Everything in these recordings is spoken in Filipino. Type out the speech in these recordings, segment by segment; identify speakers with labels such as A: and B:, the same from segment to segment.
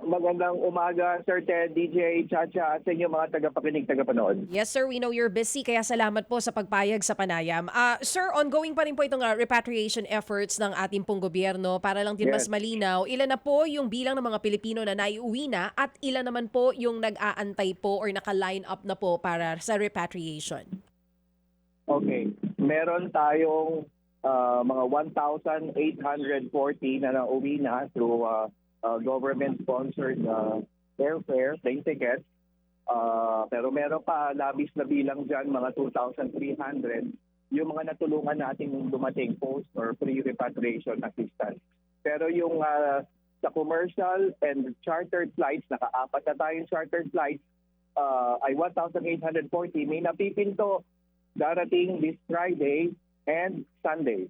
A: magandang umaga, Sir Ted, DJ, Chacha, at sa inyo mga tagapakinig, tagapanood.
B: Yes, sir. We know you're busy, kaya salamat po sa pagpayag sa panayam. Sir, ongoing pa rin po itong repatriation efforts ng ating pong gobyerno. Para lang din mas
A: Yes.
B: malinaw, ilan na po yung bilang ng mga Pilipino na naiuwi na at ilan naman po yung nag-aantay po or naka-line up na po para sa repatriation?
A: Okay. Meron tayong mga 1,840 na nauwi na through government-sponsored airfare, plane tickets. Pero meron pa labis na bilang dyan, mga 2,300, yung mga natulungan nating dumating post or pre-repatriation assistance. Pero yung sa commercial and chartered flights, naka-apat na tayong chartered flights, ay 1,840. May napipinto darating this Friday and Sunday.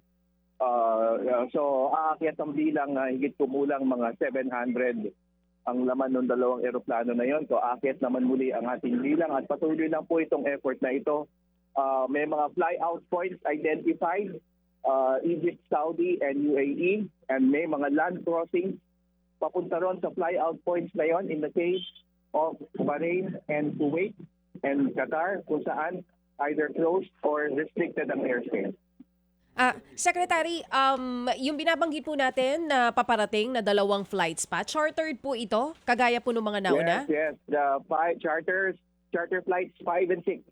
A: So aakyat ang bilang higit kumulang mga 700 ang laman ng dalawang eroplano na yon. So aakyat naman muli ang ating bilang at patuloy lang po itong effort na ito. May mga fly-out points identified, Egypt, Saudi, and UAE, and may mga land crossings papunta ron sa fly-out points na yon in the case of Bahrain and Kuwait and Qatar, kung saan either closed or restricted ang airspace.
B: Secretary, yung binabanggit po natin na paparating na dalawang flights pa, chartered po ito, kagaya po ng mga nauna?
A: Yes. The charter flights 5 and 6.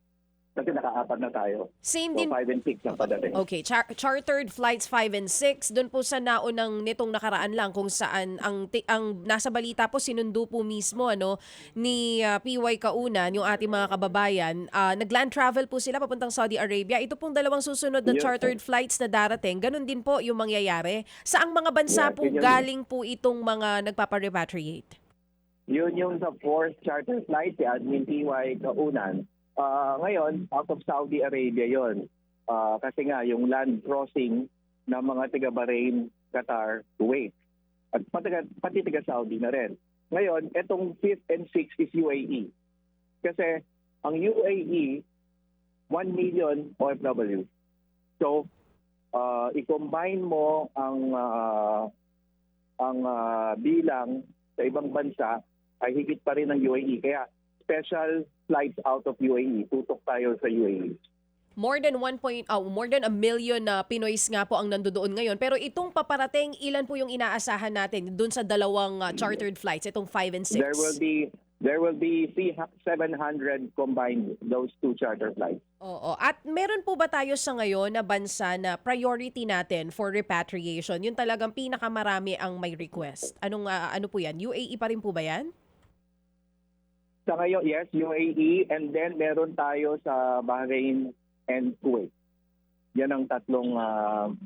A: Kasi naka-apat na tayo.
B: Same
A: So
B: din.
A: 5 and 6 ang padating.
B: Okay, chartered flights 5 and 6, doon po sa naunang nitong nakaraan lang kung saan ang nasa balita po sinundo po mismo ni PY Kaunan, yung ating mga kababayan, nagland travel po sila papuntang Saudi Arabia. Ito pong dalawang susunod na
A: Yes.
B: chartered flights na darating, ganun din po yung mangyayari. Saang mga bansa
A: Yes,
B: po
A: yun yun.
B: galing po itong mga nagpapa-repatriate?
A: Yun yung sa 4th charter flight, si Admin PY Kaunan. Ngayon, out of Saudi Arabia yon. Kasi nga, yung land crossing ng mga taga Bahrain, Qatar, Kuwait. At pati taga Saudi na rin. Ngayon, etong 5th and 6th is UAE. Kasi ang UAE, 1 million OFW. So, i-combine mo ang bilang sa ibang bansa ay higit pa rin ng UAE. Kaya special flights out of UAE. Tutok tayo sa UAE.
B: More than 1 million na Pinoys nga po ang nandoon ngayon. Pero itong paparating, ilan po yung inaasahan natin dun sa dalawang chartered flights, itong 5 and 6?
A: There will be 700 combined, those two charter flights.
B: Oo. At meron po ba tayo sa ngayon na bansa na priority natin for repatriation? Yung talagang pinakamarami ang may request. Ano po yan? UAE pa rin po ba yan?
A: Sa ngayon, yes, UAE, and then meron tayo sa Bahrain and Kuwait. Yan ang tatlong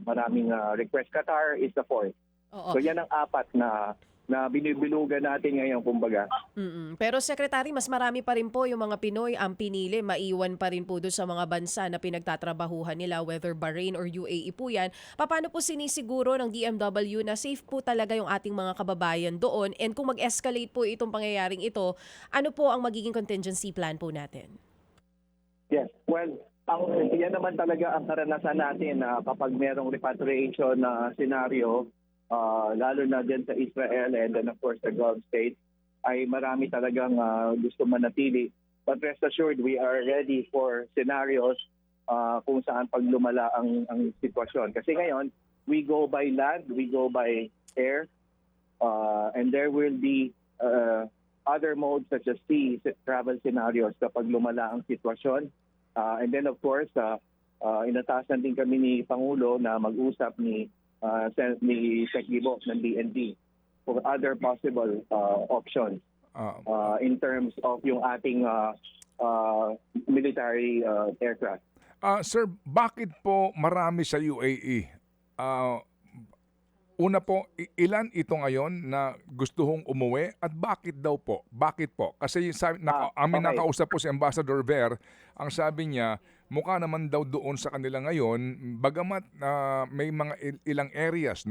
A: maraming request. Qatar is the 4th.
B: Oo.
A: So yan ang apat na binibilugan natin ngayon, kumbaga.
B: Pero Secretary, mas marami pa rin po yung mga Pinoy ang pinili, maiwan pa rin po doon sa mga bansa na pinagtatrabahuhan nila, whether Bahrain or UAE po yan. Paano po sinisiguro ng DMW na safe po talaga yung ating mga kababayan doon? And kung mag-escalate po itong pangyayaring ito, ano po ang magiging contingency plan po natin?
A: Yes, well, yan naman talaga ang karanasan natin na kapag merong repatriation na scenario, lalo na din sa Israel and then of course the Gulf states, ay marami talagang gusto manatili. But rest assured, we are ready for scenarios kung saan pag lumala ang sitwasyon. Kasi ngayon, we go by land, we go by air, and there will be other modes such as sea travel scenarios kapag lumala ang sitwasyon. And then of course, inatasan din kami ni Pangulo na mag-usap ni Sec. Gibo ng DND for other possible options in terms of yung ating military aircraft.
C: Sir, bakit po marami sa UAE? Una po, ilan ito ngayon na gustuhong umuwi at bakit daw po? Bakit po? Kasi amin
A: okay.
C: nakausap po si Ambassador Ver, ang sabi niya, mukha naman daw doon sa kanila ngayon, bagamat may mga ilang areas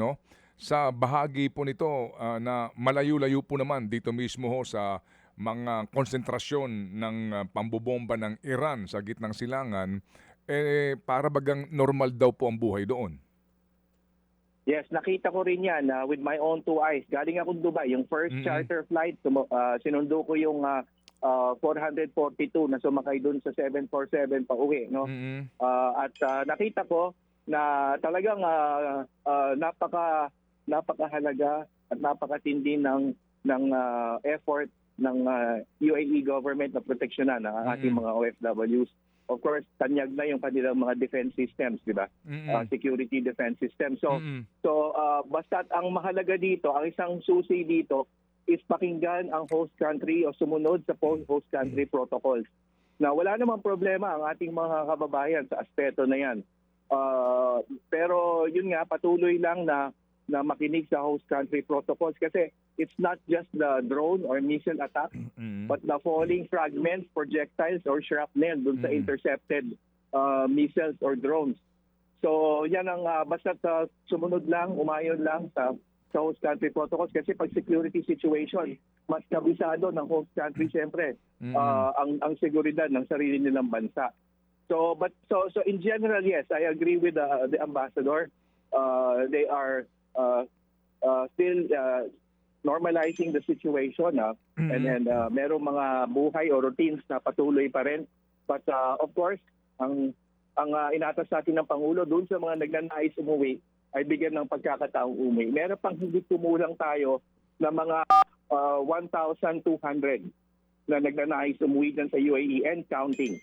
C: sa bahagi po nito na malayo-layo po naman dito mismo sa mga konsentrasyon ng pambobomba ng Iran sa gitnang silangan, para bagang normal daw po ang buhay doon.
A: Yes, nakita ko rin yan with my own two eyes. Galing akong Dubai. Yung first charter flight, sinundo ko yung 442 na sumakay dun sa 747 pa uwi. No? At nakita ko na talagang napakahalaga at napakatindi ng effort ng UAE government na proteksyonan ang ating mga OFWs. Of course, tanyag na yung kanilang mga defense systems, di ba? Security defense systems. So basta't ang mahalaga dito, ang isang susi dito is pakinggan ang host country o sumunod sa host country protocols. Na wala namang problema ang ating mga kababayan sa aspeto na yan. Pero yun nga, patuloy lang na makinig sa host country protocols kasi it's not just the drone or missile attack but the falling fragments, projectiles or shrapnel dun sa intercepted missiles or drones. So yan ang basta sumunod lang, umayon lang sa host country protocols kasi pag security situation, mas kabisado ng host country siyempre ang seguridad ng sarili nilang bansa. So in general, yes, I agree with the ambassador. They are still normalizing the situation and then merong mga buhay o routines na patuloy pa rin. But of course, ang inatas natin ng Pangulo doon sa mga nagnanais umuwi ay bigyan ng pagkakataong umuwi. Meron pang hindi kumulang tayo na mga 1,200 na nagnanais umuwi dyan sa UAE and counting.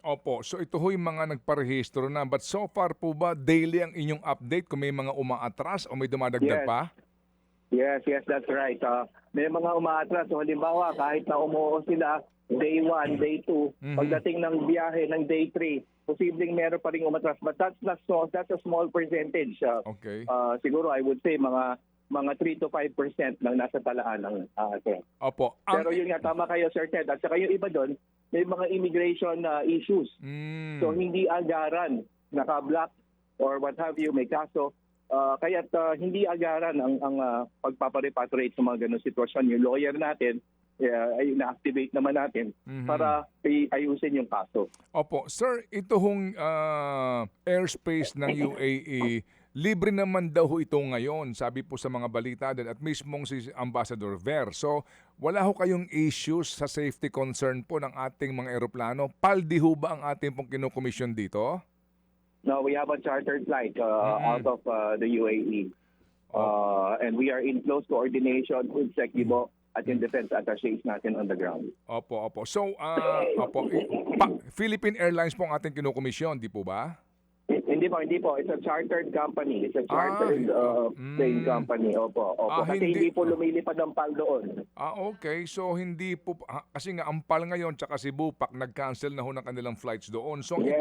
C: Opo. So ito ho'y mga nagparehistro na. But so far po ba, daily ang inyong update kung may mga umaatras o may dumadagdag pa?
A: Yes, that's right. May mga umaatras. So halimbawa, kahit na umuo sila day 1, day 2, pagdating ng biyahe ng day 3, posibleng meron pa rin umatras. But that's a small percentage.
C: Okay.
A: Siguro I would say mga 3 to 5% lang nasa talaan ng
C: Opo.
A: Pero yun nga, tama kayo, Sir Ted. At saka yung iba doon, may mga immigration issues. So hindi agaran, naka-block or what have you, may kaso. Kaya't hindi agaran ang pagpaparepatriate sa mga ganung sitwasyon. Yung lawyer natin, ay na-activate naman natin para ayusin yung kaso.
C: Opo. Sir, ito hong airspace ng UAE, libre naman daw ito ngayon, sabi po sa mga balita din at mismong si Ambassador Ver. So, wala ho kayong issues sa safety concern po ng ating mga eroplano? Paldi ho ba ang ating pong kinukomisyon dito?
A: No, we have a chartered flight out of the UAE. And we are in close coordination with SecDibo at yung defense attachés natin on the ground.
C: Opo. So, Philippine Airlines po ang ating kinukomisyon, di po ba?
A: Hindi po. It's a chartered company. It's a chartered plane company. Opo. Kasi hindi po lumilipad ang PAL doon.
C: Okay. So, hindi po, kasi nga ang PAL ngayon tsaka Cebu, nag-cancel na ho ng kanilang flights doon. So,
A: Yes.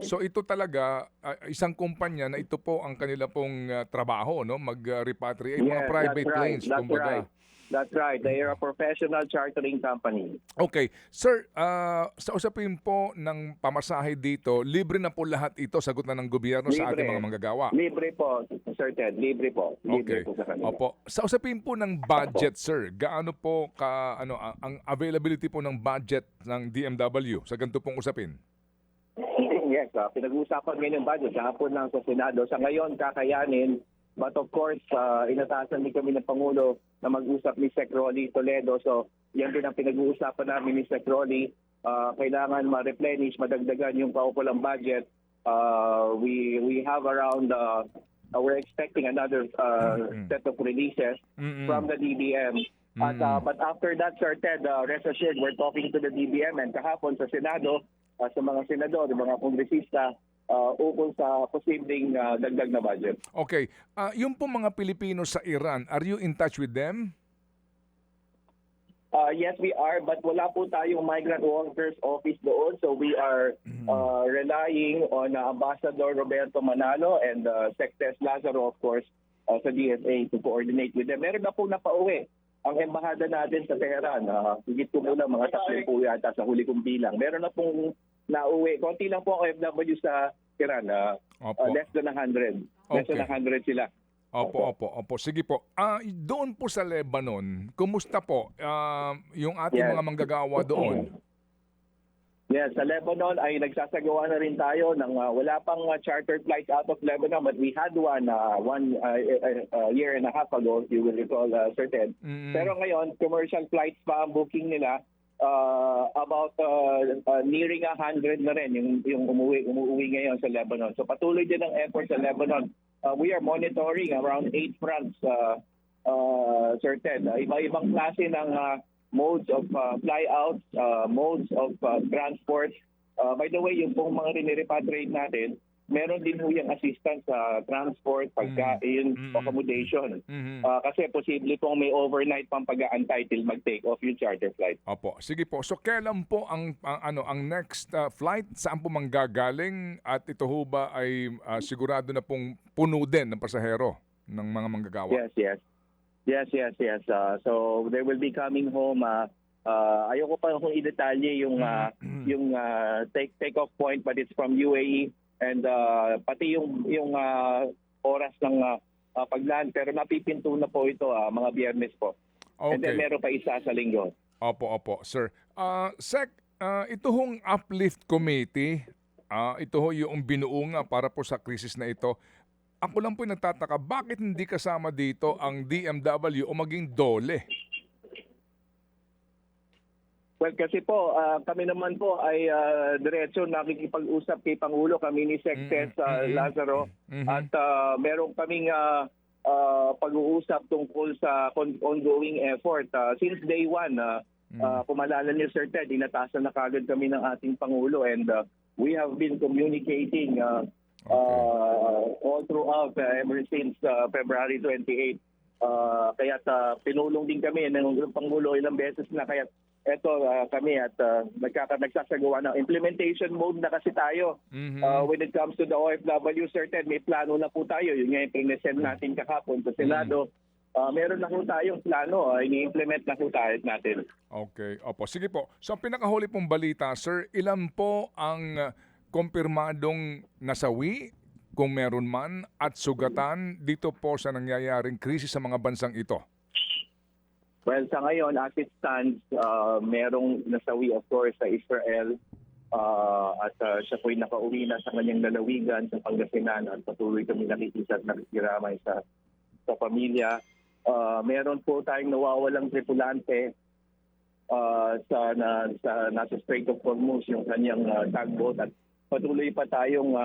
C: ito talaga, isang kumpanya na ito po ang kanila pong trabaho, no? Mag-repatriate, mga private planes, kumbaga.
A: That's right. They are a professional chartering company.
C: Okay. Sir, sa usapin po ng pamasahe dito, libre na po lahat ito, sagot na ng gobyerno sa ating mga manggagawa.
A: Libre po, Sir Ted. Libre po. Libre po sa kanila.
C: Opo. Sa usapin po ng budget, sir, gaano po ang availability po ng budget ng DMW sa ganito pong usapin?
A: Yes, pinag-uusapan ngayon yung budget. Kahapon lang sa Senado. Sa ngayon, kakayanin. But of course, inatasan din kami ng Pangulo na mag-usap ni Sec. Rolly Toledo. So, yan din ang pinag-uusapan namin ni Sec. Rolly. Kailangan ma-replenish, madagdagan yung paukulang budget. We have around, we're expecting another set of releases from the DBM. But after that, Sir Ted, rest assured, we're talking to the DBM and kahapon sa Senado, sa mga senador, mga kongresista, ukol sa posibleng dagdag na budget.
C: Okay. Yung po mga Pilipino sa Iran, are you in touch with them?
A: Yes, we are, but wala po tayong migrant workers office doon. So we are relying on Ambassador Roberto Manalo and Secretary Lazaro, of course, sa DSA to coordinate with them. Meron na po napauwi ang embahada natin sa Tehran. Higit ko muna mga 30 po yata sa huli kong bilang. Meron na pong nauwi. Konti lang po ang OFW sa Iran. Less than 100. Less than 100 sila.
C: Opo. Sige po. Doon po sa Lebanon, kumusta po yung ating mga manggagawa doon?
A: Yes, sa Lebanon ay nagsasagawa na rin tayo ng wala pang chartered flights out of Lebanon, but we had one year and a half ago, if you will recall, Sir Ted. Pero ngayon, commercial flights pa ang booking nila, about nearing 100 na rin yung umuwi ngayon sa Lebanon. So patuloy din ang effort sa Lebanon. We are monitoring around 8 fronts, Sir Ted. Iba-ibang klase ng modes of flyouts, modes of transport. By the way, yung pong mga rini-repatriate natin, meron din po yung assistance sa transport, pagkain, accommodation. Kasi posible pong may overnight pang pag-aantay till mag-take off yung charter flight.
C: Opo, sige po. So kailan po ang next flight? Saan po manggagaling? At ito ho ba ay sigurado na pong puno din ng pasahero ng mga manggagawa?
A: Yes. So they will be coming home. Ayoko pa kung i-detalye yung take-off point, but it's from UAE. And pati yung oras ng pagland, pero napipinto na po ito mga Biyernes po.
C: Okay.
A: And then meron pa isa sa Linggo.
C: Opo, sir. Sec, ito hong Uplift Committee, ito ho yung binuo nga para po sa krisis na ito. Ako lang po nagtataka, bakit hindi kasama dito ang DMW o maging DOLE?
A: Well, kasi po, kami naman po ay diretso nakikipag-usap kay Pangulo, kami ni Sectes Lazaro, at meron kaming pag-uusap tungkol sa ongoing effort. Since day one, pumalala niyo, Sir Ted, inatasan na kagad kami ng ating Pangulo, and we have been communicating all throughout ever since February 28. Kaya pinulong din kami ng Pangulo ilang beses na, kaya eto kami at nagsasagawa ng implementation mode na kasi tayo. When it comes to the OFW, Sir Ted, may plano na po tayo. Yun nga yung present natin kahapon sa Senado. Meron na po tayong plano. Ini-implement na po tayo natin.
C: Okay. Opo. Sige po. So, pinakahuli pong balita, sir, ilan po ang kumpirmadong nasawi, kung meron man, at sugatan dito po sa nangyayaring krisis sa mga bansang ito?
A: Well, sa ngayon, as it stands, merong nasawi, of course, sa Israel, at siya po'y nakauwi na sa kanyang lalawigan sa Pangasinan, at patuloy kami nakikita at nakikiramay sa pamilya. Meron po tayong nawawalang tripulante nasa Strait of Hormuz, yung kanyang tugboat, at patuloy pa tayong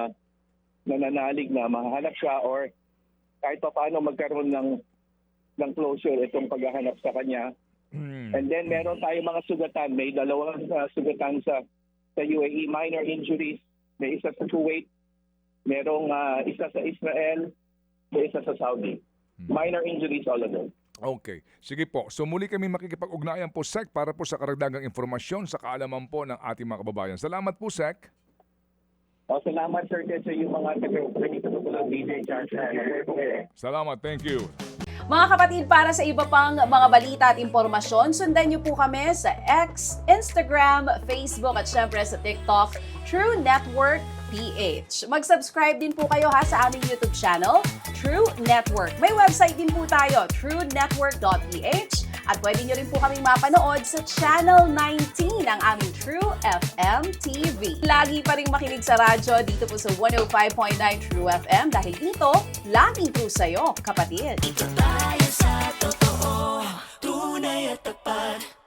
A: nananalig na mahanap siya, or kahit pa paano magkaroon ng closure itong paghahanap sa kanya. And then meron tayong mga sugatan. May dalawang sugatan sa UAE, minor injuries. May isa sa Kuwait, merong isa sa Israel, may isa sa Saudi. Minor injuries, all of them.
C: Okay. Sige po. So muli kami makikipag-ugnayan po, Sec, para po sa karagdagang informasyon sa kaalaman po ng ating mga kababayan. Salamat po, Sec.
A: Salamat, Sir Ted, sa yung mga taga-upanito po ng DJ Charles.
C: Salamat. Thank you.
B: Mga kapatid, para sa iba pang mga balita at impormasyon, sundan niyo po kami sa X, Instagram, Facebook at syempre sa TikTok, True Network PH. Mag-subscribe din po kayo sa aming YouTube channel, True Network. May website din po tayo, truenetwork.ph, at pwede niyo rin po kaming mapanood sa Channel 19 ng aming True FM TV. Lagi pa rin makinig sa radyo dito po sa 105.9 True FM dahil dito, laging true sa'yo, kapatid.
D: Ito tayo sa totoo, tunay at tapat.